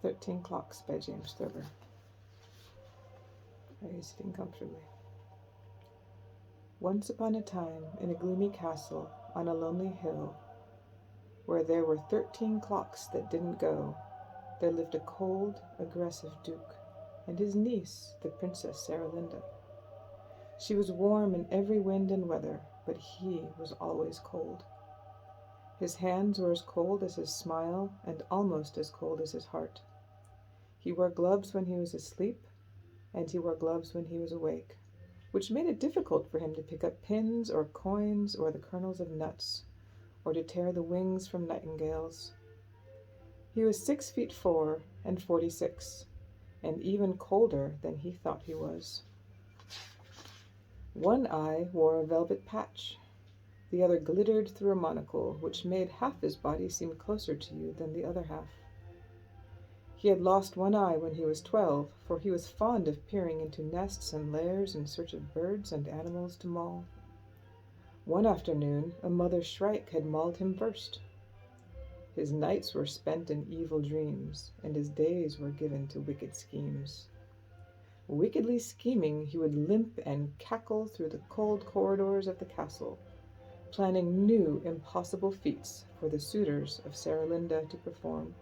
13 Clocks by James Thurber. Are you sitting comfortably? Once upon a time, in a gloomy castle on a lonely hill, where there were 13 clocks that didn't go, there lived a cold, aggressive duke and his niece, the Princess Saralinda. She was warm in every wind and weather, but he was always cold. His hands were as cold as his smile and almost as cold as his heart. He wore gloves when he was asleep, and he wore gloves when he was awake, which made it difficult for him to pick up pins or coins or the kernels of nuts, or to tear the wings from nightingales. He was 6 feet 4 and 46, and even colder than he thought he was. One eye wore a velvet patch. The other glittered through a monocle, which made half his body seem closer to you than the other half. He had lost one eye when he was 12, for he was fond of peering into nests and lairs in search of birds and animals to maul. One afternoon, a mother shrike had mauled him first. His nights were spent in evil dreams, and his days were given to wicked schemes. Wickedly scheming, he would limp and cackle through the cold corridors of the castle, planning new, impossible feats for the suitors of Saralinda to perform.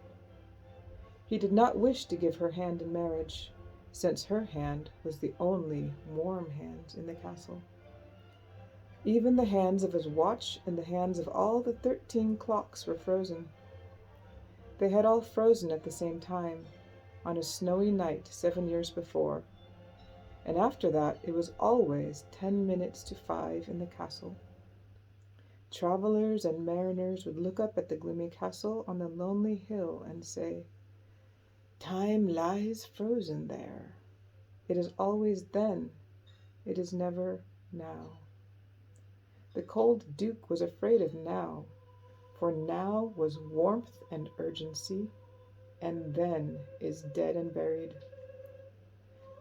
He did not wish to give her hand in marriage, since her hand was the only warm hand in the castle. Even the hands of his watch and the hands of all the 13 clocks were frozen. They had all frozen at the same time, on a snowy night 7 years before, and after that it was always 10 minutes to 5 in the castle. Travelers and mariners would look up at the gloomy castle on the lonely hill and say, "Time lies frozen there. It is always then. It is never now." The cold duke was afraid of now, for now was warmth and urgency, and then is dead and buried.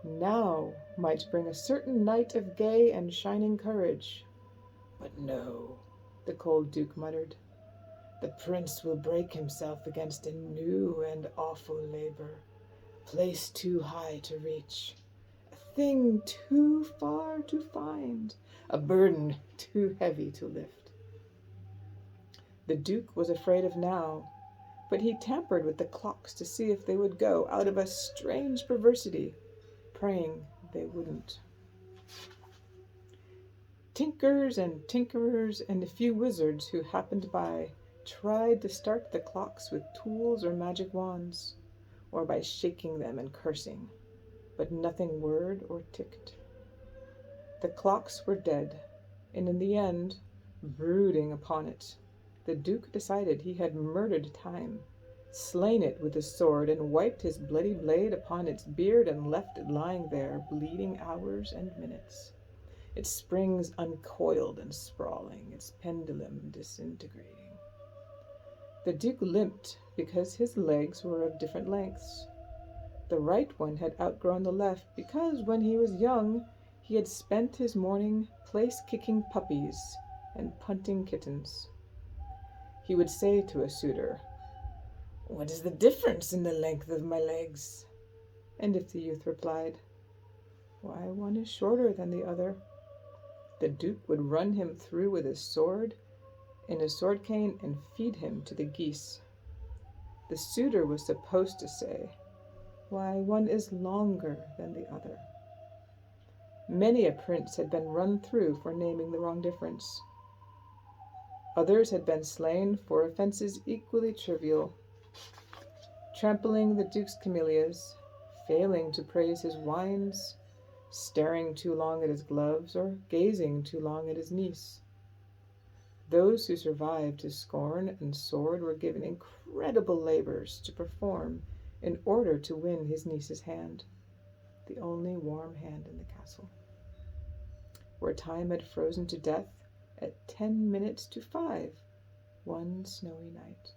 Now might bring a certain night of gay and shining courage. But no, the cold duke muttered. The prince will break himself against a new and awful labor, place too high to reach, a thing too far to find, a burden too heavy to lift. The duke was afraid of now, but he tampered with the clocks to see if they would go, out of a strange perversity, praying they wouldn't. Tinkers and tinkerers and a few wizards who happened by tried to start the clocks with tools or magic wands, or by shaking them and cursing, but nothing whirred or ticked. The clocks were dead, and in the end, brooding upon it, the duke decided he had murdered time, slain it with his sword, and wiped his bloody blade upon its beard and left it lying there, bleeding hours and minutes, its springs uncoiled and sprawling, its pendulum disintegrating. The duke limped because his legs were of different lengths. The right one had outgrown the left because when he was young he had spent his morning place-kicking puppies and punting kittens. He would say to a suitor, "What is the difference in the length of my legs?" And if the youth replied, "Why, one is shorter than the other," the duke would run him through with his sword in a sword cane and feed him to the geese. The suitor was supposed to say, "Why, one is longer than the other." Many a prince had been run through for naming the wrong difference. Others had been slain for offenses equally trivial, trampling the duke's camellias, failing to praise his wines, staring too long at his gloves, or gazing too long at his niece. Those who survived his scorn and sword were given incredible labors to perform in order to win his niece's hand, the only warm hand in the castle, where time had frozen to death at 10 minutes to 5 one snowy night.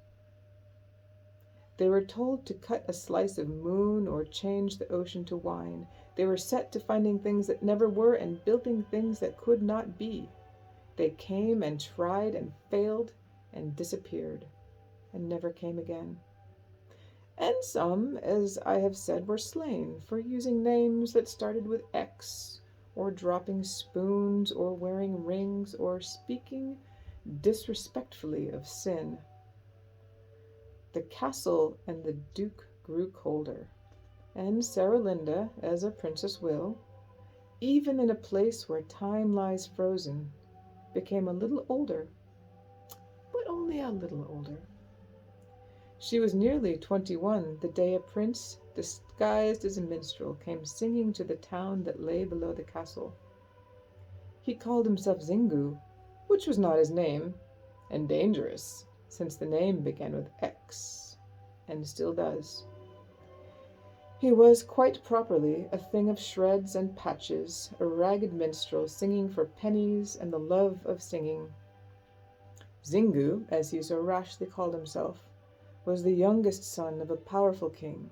They were told to cut a slice of moon or change the ocean to wine. They were set to finding things that never were and building things that could not be. They came and tried and failed and disappeared and never came again. And some, as I have said, were slain for using names that started with X, or dropping spoons, or wearing rings, or speaking disrespectfully of sin. The castle and the duke grew colder, and Saralinda, as a princess will, even in a place where time lies frozen, became a little older, but only a little older. She was nearly 21 the day a prince, disguised as a minstrel, came singing to the town that lay below the castle. He called himself Zingu, which was not his name, and dangerous, since the name began with X, and still does. He was quite properly a thing of shreds and patches, a ragged minstrel singing for pennies and the love of singing. Zingu, as he so rashly called himself, was the youngest son of a powerful king,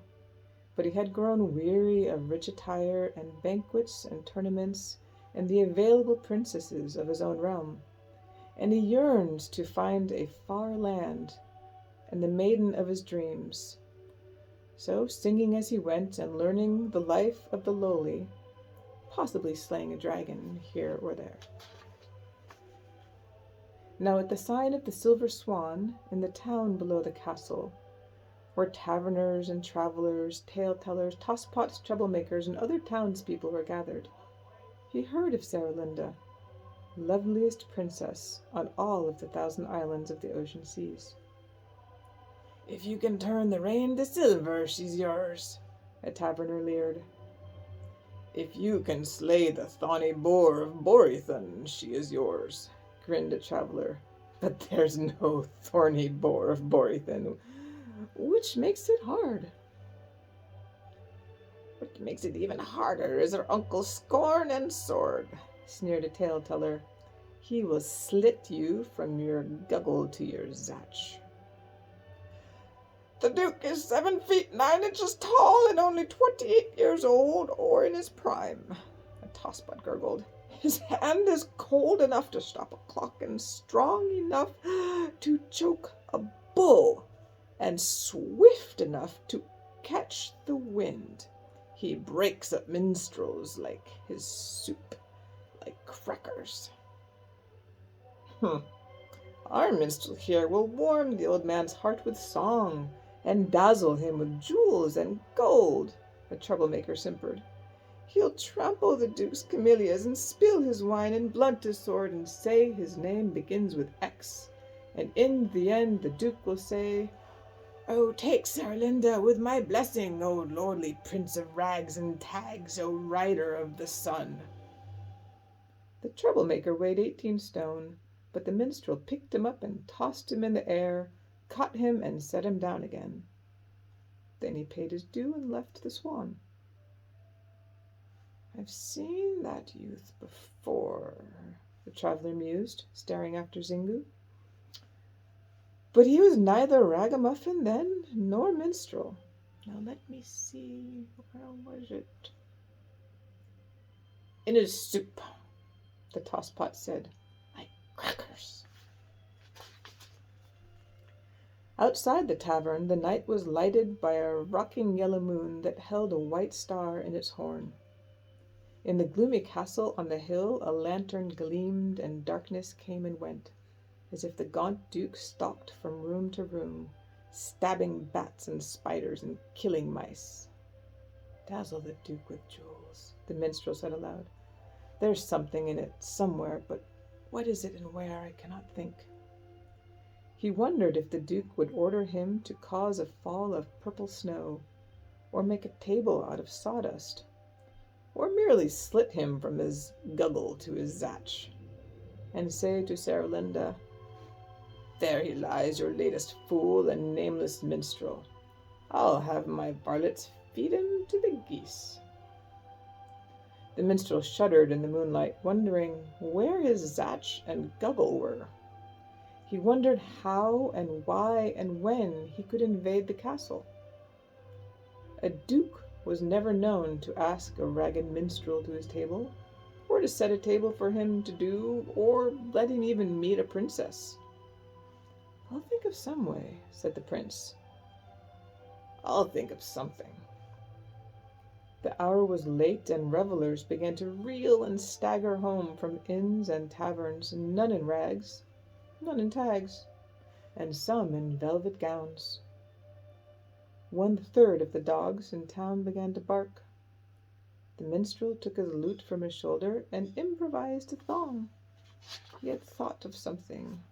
but he had grown weary of rich attire and banquets and tournaments and the available princesses of his own realm, and he yearned to find a far land and the maiden of his dreams. So, singing as he went and learning the life of the lowly, possibly slaying a dragon here or there. Now at the sign of the Silver Swan, in the town below the castle, where taverners and travelers, tale-tellers, toss-pots, troublemakers, and other townspeople were gathered, he heard of Saralinda, loveliest princess on all of the 1,000 islands of the ocean seas. "If you can turn the rain to silver, she's yours," a taverner leered. "If you can slay the thorny boar of Borython, she is yours," grinned a traveler. "But there's no thorny boar of Borython, which makes it hard." "What makes it even harder is her uncle's scorn and sword," sneered a tale-teller. "He will slit you from your guggle to your zatch." "The Duke is 7 feet 9 inches tall and only 28 years old or in his prime," a tosspot gurgled. "His hand is cold enough to stop a clock and strong enough to choke a bull and swift enough to catch the wind. He breaks up minstrels like his soup, like crackers." "Our minstrel here will warm the old man's heart with song and dazzle him with jewels and gold," a troublemaker simpered. "He'll trample the Duke's camellias and spill his wine and blunt his sword and say his name begins with X. And in the end the Duke will say, 'Oh, take Saralinda with my blessing, O lordly prince of rags and tags, O rider of the sun.'" The troublemaker weighed 18 stone, but the minstrel picked him up and tossed him in the air, caught him and set him down again. Then he paid his due and left the Swan. "I've seen that youth before," the traveler mused, staring after Zingu. "But he was neither ragamuffin then nor minstrel. Now let me see, where was it?" "In his soup," the tosspot said, "like crackers." Outside the tavern, the night was lighted by a rocking yellow moon that held a white star in its horn. In the gloomy castle on the hill, a lantern gleamed, and darkness came and went, as if the gaunt Duke stalked from room to room, stabbing bats and spiders and killing mice. "Dazzle the Duke with jewels," the minstrel said aloud. "There's something in it somewhere, but what is it and where I cannot think." He wondered if the Duke would order him to cause a fall of purple snow, or make a table out of sawdust, or merely slit him from his guggle to his zatch, and say to Saralinda, "There he lies, your latest fool and nameless minstrel. I'll have my varlets feed him to the geese." The minstrel shuddered in the moonlight, wondering where his zatch and guggle were. He wondered how and why and when he could invade the castle. A duke was never known to ask a ragged minstrel to his table, or to set a table for him to do, or let him even meet a princess. "I'll think of some way," said the prince. I'll think of something." The hour was late, and revellers began to reel and stagger home from inns and taverns, none in rags, none in tags, and some in velvet gowns. 1/3 of the dogs in town began to bark. The minstrel took his lute from his shoulder and improvised a thong. He had thought of something.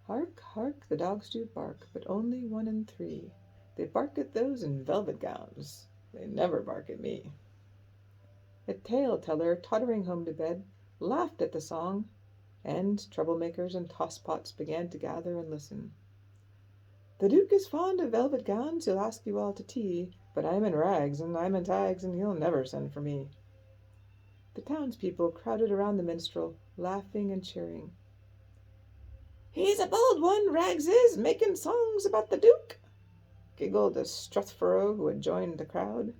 "Hark, hark, the dogs do bark, but only 1 in 3. They bark at those in velvet gowns. They never bark at me." A tale-teller, tottering home to bed, laughed at the song, and troublemakers and tosspots began to gather and listen. "The Duke is fond of velvet gowns, he'll ask you all to tea, but I'm in rags, and I'm in tags, and he'll never send for me." The townspeople crowded around the minstrel, laughing and cheering. "He's a bold one, Rags is, making songs about the Duke," giggled a Struthfurrow who had joined the crowd.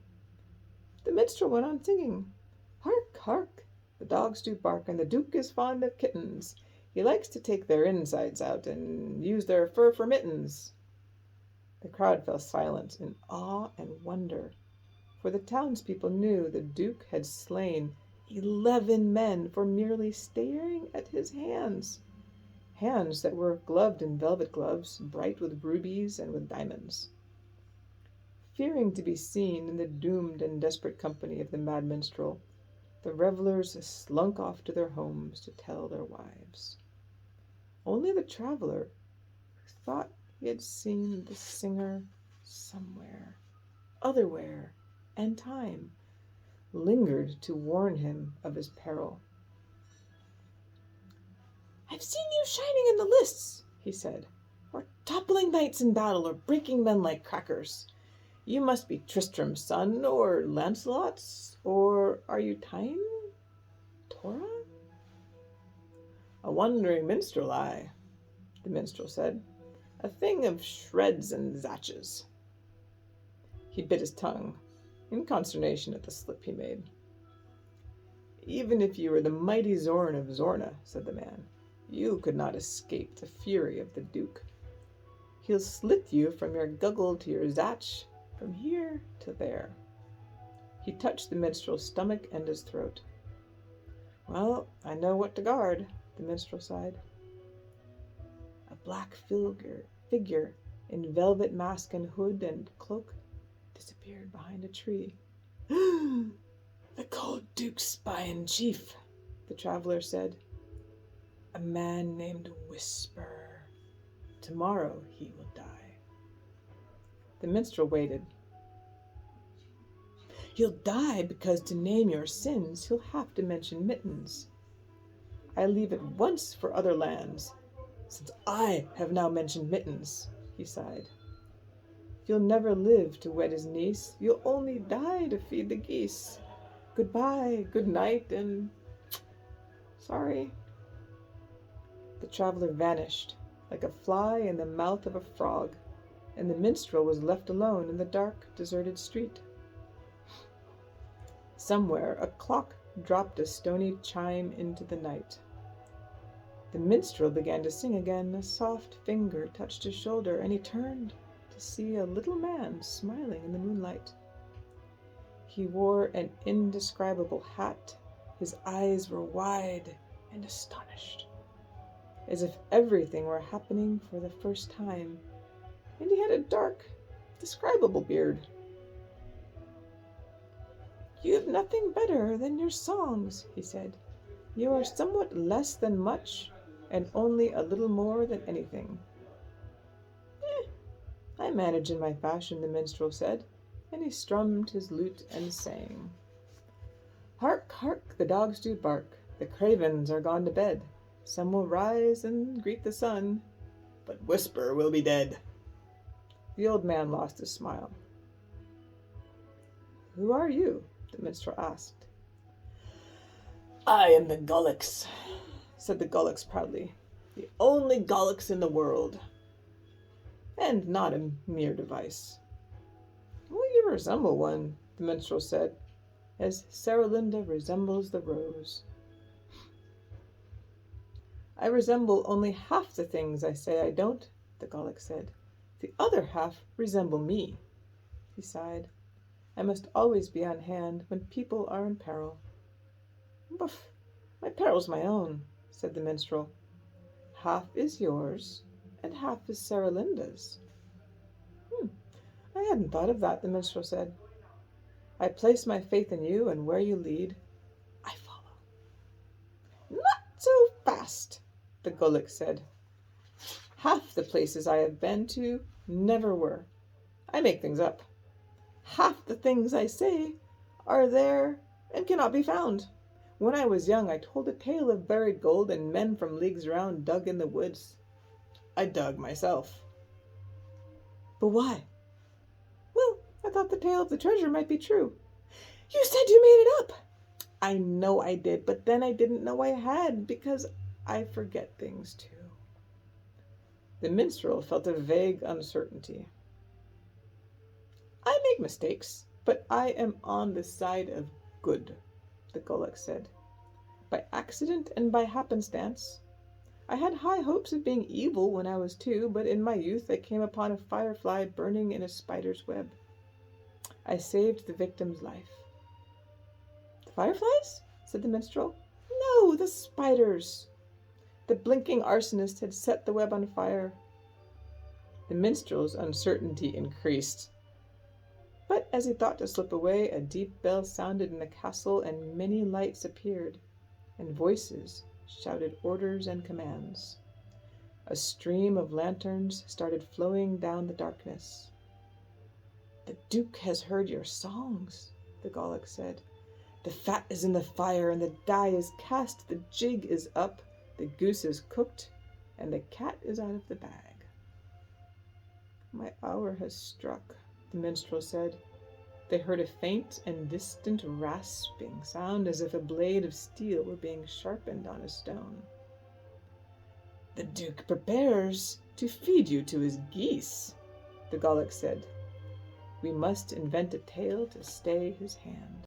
The minstrel went on singing. "Hark, hark, the dogs do bark, and the Duke is fond of kittens. He likes to take their insides out and use their fur for mittens." The crowd fell silent in awe and wonder, for the townspeople knew the Duke had slain 11 men for merely staring at his hands. Hands that were gloved in velvet gloves, bright with rubies and with diamonds. Fearing to be seen in the doomed and desperate company of the mad minstrel, the revellers slunk off to their homes to tell their wives. Only the traveller, who thought he had seen the singer somewhere, otherwhere, and time, lingered to warn him of his peril. "I've seen you shining in the lists," he said, "or toppling knights in battle, or breaking men like crackers. You must be Tristram's son, or Lancelot's, or are you Tyne? Torah?" "A wandering minstrel, I," the minstrel said, "a thing of shreds and zatches." He bit his tongue, in consternation at the slip he made. "Even if you were the mighty Zorn of Zorna," said the man, "you could not escape the fury of the Duke. He'll slit you from your guggle to your zatch, from here to there." He touched the minstrel's stomach and his throat. "Well, I know what to guard," the minstrel sighed. A black figure in velvet mask and hood and cloak disappeared behind a tree. "The cold Duke's spy-in-chief," the traveller said. "A man named Whisper. Tomorrow he will die." The minstrel waited. "He'll die because to name your sins he'll have to mention mittens. I leave at once for other lands, since I have now mentioned mittens," he sighed. "You'll never live to wed his niece, you'll only die to feed the geese. Goodbye, good night, and sorry." The traveller vanished like a fly in the mouth of a frog, and the minstrel was left alone in the dark, deserted street. Somewhere a clock dropped a stony chime into the night. The minstrel began to sing again. A soft finger touched his shoulder, and he turned to see a little man smiling in the moonlight. He wore an indescribable hat. His eyes were wide and astonished, as if everything were happening for the first time, and he had a dark, describable beard. "You have nothing better than your songs," he said. "You are somewhat less than much, and only a little more than anything." "I manage in my fashion," the minstrel said, and he strummed his lute and sang. "Hark, hark, the dogs do bark, the cravens are gone to bed. Some will rise and greet the sun, but Whisper will be dead." The old man lost his smile. "Who are you?" the minstrel asked. "I am the Gullix," said the Gullix proudly, "the only Gullix in the world, and not a mere device." "Well, you resemble one," the minstrel said, "as Cerolinda resembles the rose." "I resemble only half the things I say I don't," the Gullix said. "The other half resemble me, he sighed. I must always be on hand when people are in peril. Buff, my peril's my own, said the minstrel. Half is yours, and half is Sarah Linda's. I hadn't thought of that, the minstrel said. I place my faith in you, and where you lead, I follow. Not so fast, the Gulick said. Half the places I have been to never were. I make things up. Half the things I say are there and cannot be found. When I was young, I told a tale of buried gold, and men from leagues round dug in the woods. I dug myself. But why? Well, I thought the tale of the treasure might be true. You said you made it up. I know I did, but then I didn't know I had, because I forget things too. The minstrel felt a vague uncertainty. I make mistakes, but I am on the side of good, the Gulick said. By accident and by happenstance. I had high hopes of being evil when I was 2, but in my youth I came upon a firefly burning in a spider's web. I saved the victim's life. The fireflies? Said the minstrel. No, the spiders. The blinking arsonist had set the web on fire. The minstrel's uncertainty increased. But as he thought to slip away, a deep bell sounded in the castle, and many lights appeared, and voices shouted orders and commands. A stream of lanterns started flowing down the darkness. The Duke has heard your songs, the Gulick said. The fat is in the fire, and the die is cast, the jig is up, the goose is cooked, and the cat is out of the bag. My hour has struck, the minstrel said. They heard a faint and distant rasping sound, as if a blade of steel were being sharpened on a stone. The Duke prepares to feed you to his geese, the Gulick said. We must invent a tale to stay his hand.